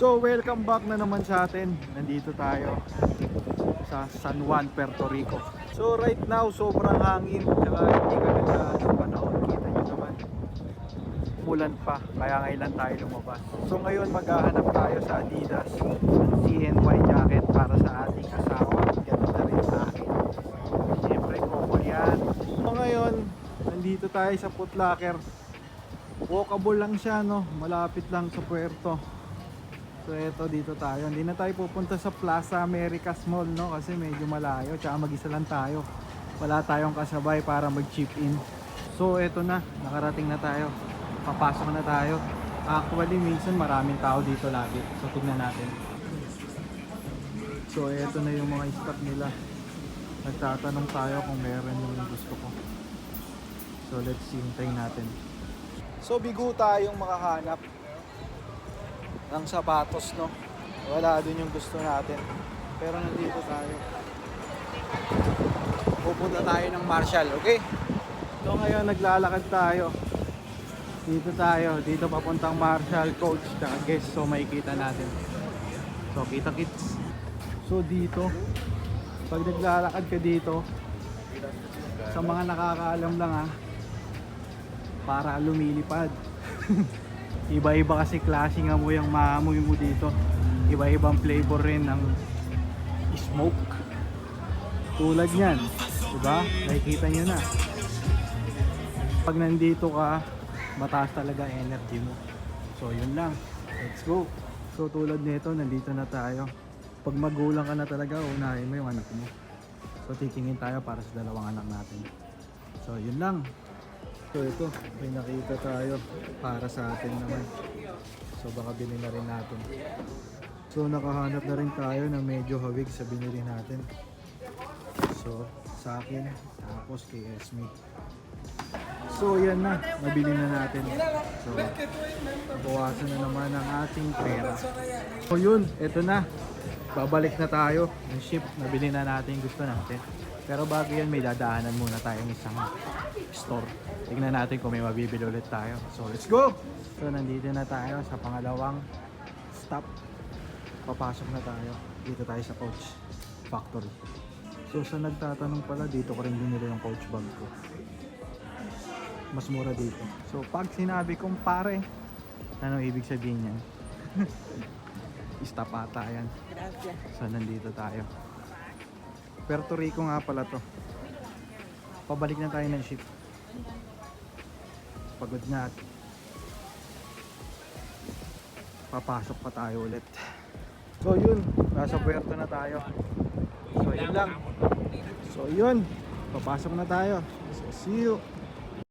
So welcome back na naman sa atin. Nandito tayo sa San Juan, Puerto Rico. So right now sobrang hangin, tsaka hindi ganda ng panahon. Kita nyo naman, umulan pa, kaya ngayon lang tayo lumabas. So ngayon maghahanap tayo sa Adidas ng CNY jacket para sa ating asawa. Ganun na rin sa akin. Siyempre couple yan. So ngayon nandito tayo sa Foot Locker. Walkable lang siya, no? Malapit lang sa puerto. So eto, dito tayo. Hindi na tayo pupunta sa Plaza Americas Mall, no? Kasi medyo malayo, tsaka mag-isa lang tayo. Wala tayong kasabay para mag-chip in. So eto na, nakarating na tayo. Papasok na tayo. Actually minsan maraming tao dito lagi. So tignan natin. So eto na yung mga stock nila. Nagtatanong tayo kung meron yung gusto ko. So let's see, hintayin natin. So bigo tayong makahanap ng sapatos, no? Wala din yung gusto natin. Pero nandito tayo. Pupunta tayo ng Marshall, okay? So ngayon naglalakad tayo. Dito papuntang Marshall, Coach, tsaka Guess. So makikita natin. So kita kits. So dito, pag naglalakad ka dito, sa mga nakakaalam lang para lumilipad. Iba-iba kasi klaseng amoy ang maamoy mo dito. Iba-ibang flavor rin ng smoke. Tulad niyan, diba? Nakikita nyo na. Pag nandito ka, mataas talaga energy mo. So yun lang, let's go. So tulad nito, nandito na tayo. Pag magulang ka na talaga, unahin mo yung anak mo. So titingin tayo para sa dalawang anak natin. So yun lang. So ito, may nakita tayo para sa atin naman. So baka bilhin na rin natin. So nakahanap na rin tayo na medyo hawig sa binili natin. So sa akin, tapos kay Esme. So yan na, nabili na natin. So nabawasan na naman ang ating pera. So yun, ito na. Babalik na tayo ng ship. Nabili na natin gusto natin. Pero bago yan, may dadaanan muna tayong isang store. Tignan natin kung may mabibili ulit tayo. So let's go! So nandito na tayo sa pangalawang stop. Papasok na tayo. Dito tayo sa Coach Factory. So sa nagtatanong pala, dito ko rin binili yung Coach bag ko. Mas mura dito. So pag sinabi kong pare, ano ibig sabihin yan? Stop ata yan. So nandito tayo. Puerto Rico nga pala to. Pabalik na tayo ng ship. Pagod na at papasok pa tayo ulit. So yun, nasa puerto na tayo. So yun lang. So yun, papasok na tayo. So see you.